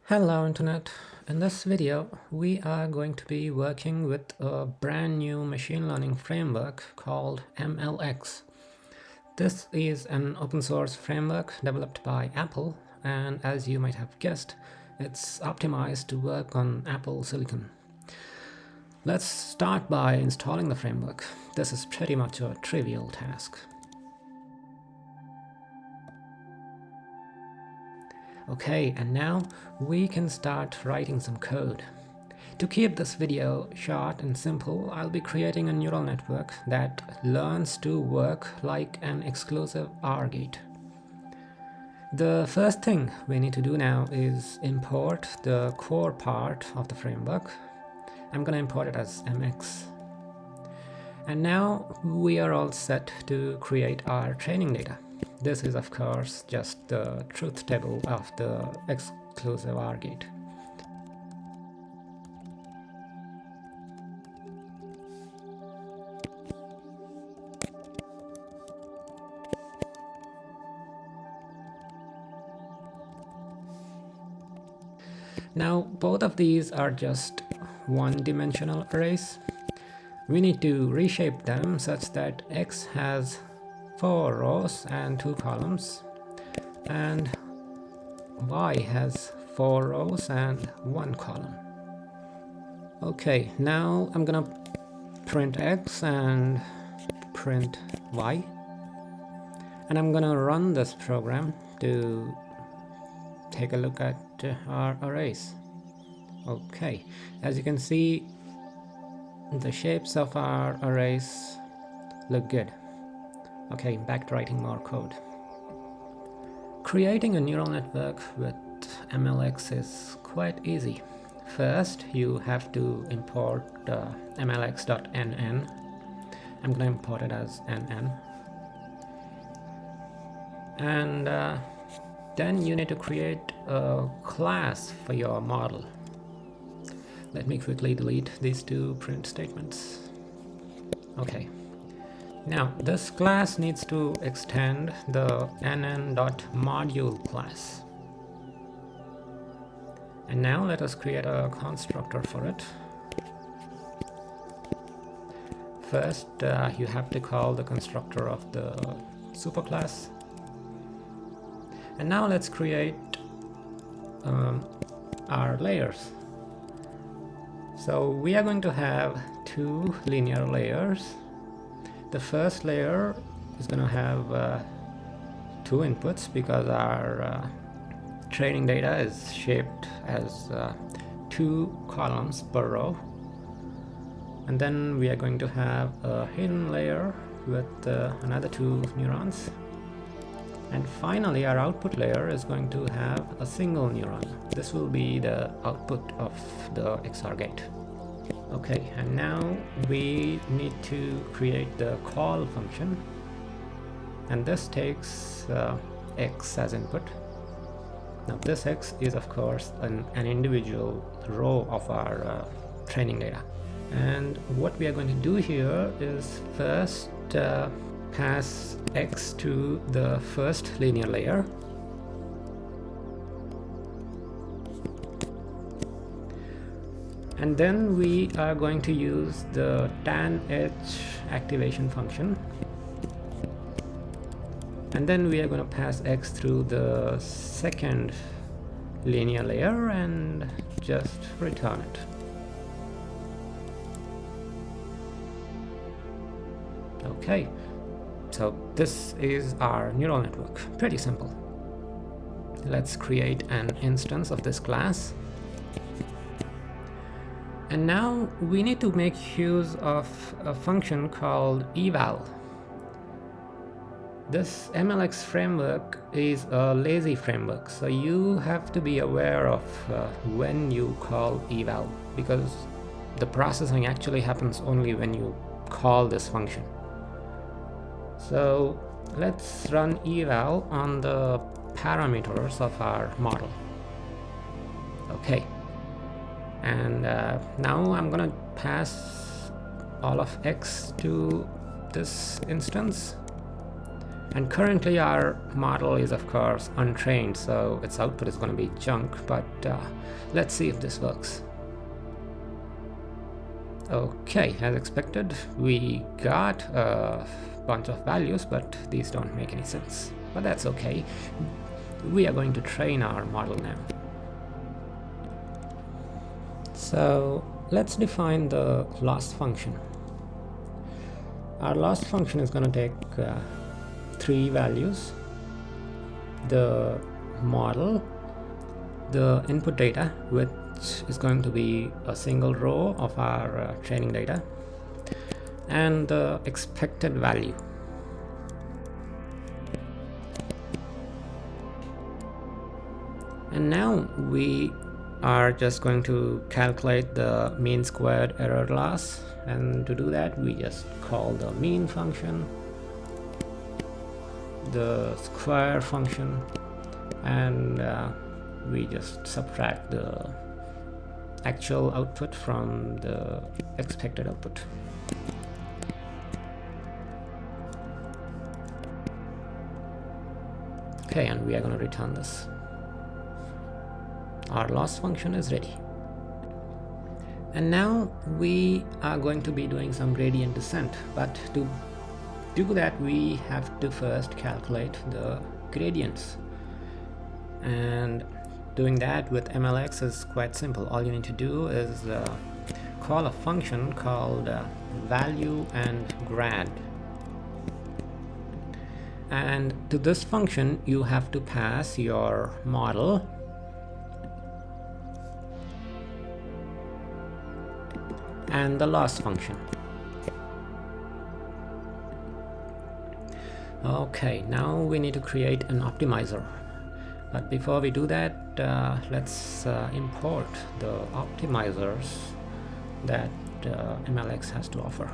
Hello Internet. In this video, we are going to be working with a brand new machine learning framework called MLX. This is an open source framework developed by Apple, and as you might have guessed, it's optimized to work on Apple Silicon. Let's start by installing the framework. This is pretty much a trivial task. Okay, and now we can start writing some code. To keep this video short and simple, I'll be creating a neural network that learns to work like an exclusive OR gate. The first thing we need to do now is import the core part of the framework. I'm going to import it as MX. And now we are all set to create our training data. This is of course just the truth table of the exclusive OR gate. Now both of these are just one-dimensional arrays. We need to reshape them such that X has 4 rows and 2 columns, and Y has 4 rows and 1 column. Okay, now I'm gonna print X and print Y, and I'm gonna run this program to take a look at our arrays. Okay, as you can see, the shapes of our arrays look good. Okay, back to writing more code. Creating a neural network with MLX is quite easy. First, you have to import mlx.nn. I'm going to import it as nn. And then you need to create a class for your model. Let me quickly delete these two print statements. Okay. Now this class needs to extend the nn.module class. And now let us create a constructor for it. First, you have to call the constructor of the superclass. And now let's create our layers. So we are going to have 2 linear layers. The first layer is going to have 2 inputs because our training data is shaped as 2 columns per row. And then we are going to have a hidden layer with another 2 neurons. And finally, our output layer is going to have a single neuron. This will be the output of the XOR gate. Okay, and now we need to create the call function, and this takes X as input. Now this X is of course an individual row of our training data. And what we are going to do here is first pass X to the first linear layer. And then we are going to use the tanh activation function. And then we are going to pass X through the second linear layer and just return it. Okay, so this is our neural network. Pretty simple. Let's create an instance of this class. And now we need to make use of a function called eval. This MLX framework is a lazy framework, so you have to be aware of when you call eval, because the processing actually happens only when you call this function. So let's run eval on the parameters of our model. Okay. And now I'm gonna pass all of X to this instance, And currently our model is of course untrained, so its output is going to be junk, but let's see if this works. Okay, as expected, we got a bunch of values, but these don't make any sense. But that's okay. We are going to train our model now. So let's define the loss function. Our loss function is going to take 3 values: the model, the input data, which is going to be a single row of our training data, and the expected value. And now we are just going to calculate the mean squared error loss, and to do that we just call the mean function, the square function, and we just subtract the actual output from the expected output. Okay, and we are going to return this. Our loss function is ready. And now we are going to be doing some gradient descent, but to do that we have to first calculate the gradients. And doing that with MLX is quite simple. All you need to do is call a function called value and grad. And to this function you have to pass your model and the loss function. Okay, now we need to create an optimizer. But before we do that, let's import the optimizers that MLX has to offer.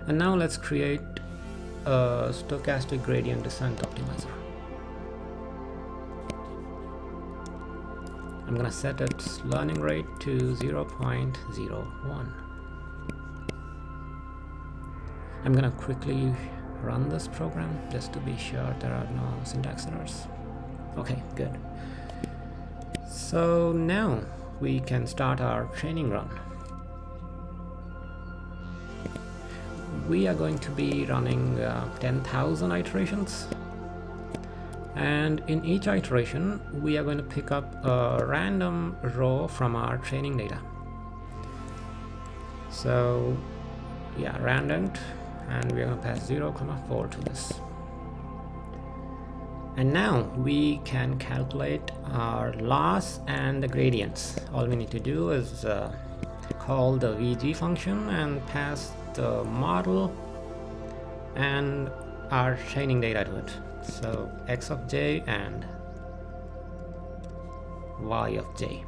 And now let's create a stochastic gradient descent optimizer. I'm gonna set its learning rate to 0.01. I'm gonna quickly run this program just to be sure there are no syntax errors. Okay, good. So now we can start our training run. We are going to be running 10,000 iterations. And in each iteration, we are going to pick up a random row from our training data. So, yeah, random, and we're going to pass 0,4 to this. And now we can calculate our loss and the gradients. All we need to do is call the VG function and pass the model and our training data to it. So x of j and y of j.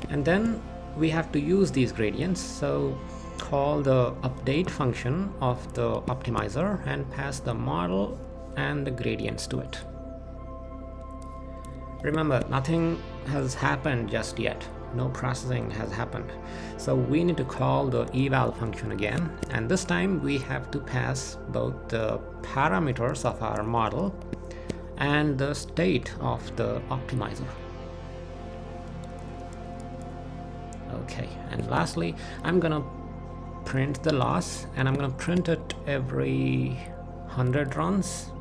And then we have to use these gradients, so call the update function of the optimizer and pass the model and the gradients to it. Remember, nothing has happened just yet. No processing has happened. So we need to call the eval function again, and this time we have to pass both the parameters of our model and the state of the optimizer. Okay, and lastly, I'm gonna print the loss, and I'm gonna print it every 100 runs.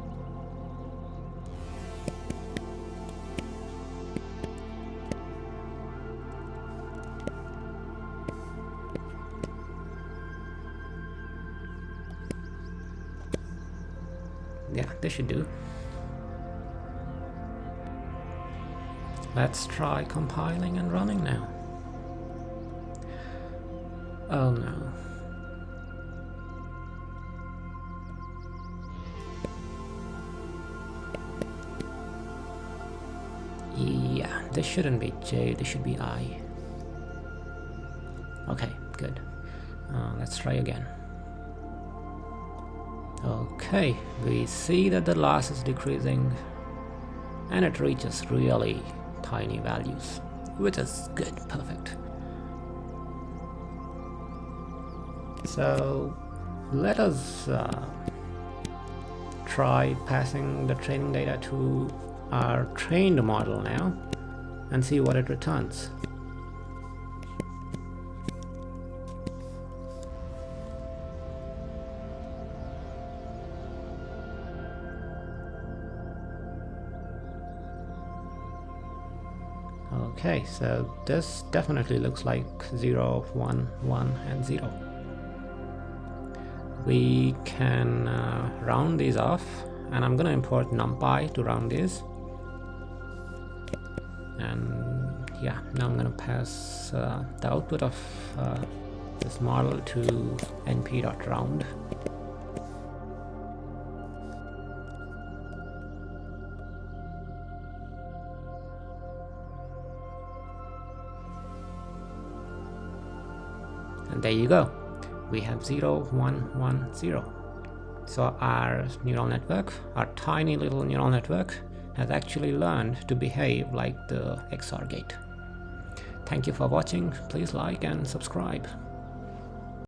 Yeah, this should do. Let's try compiling and running now. Oh no. Yeah, this shouldn't be J, this should be I. Okay, good. Let's try again. Okay, we see that the loss is decreasing and it reaches really tiny values, which is good, perfect. So let us try passing the training data to our trained model now and see what it returns. Okay, so this definitely looks like 0, 1, 1 and 0. We can round these off, and I'm going to import numpy to round these. And yeah, now I'm going to pass the output of this model to np.round. And there you go. We have 0, 1, 1, 0. So our neural network, our tiny little neural network, has actually learned to behave like the XOR gate. Thank you for watching. Please like and subscribe.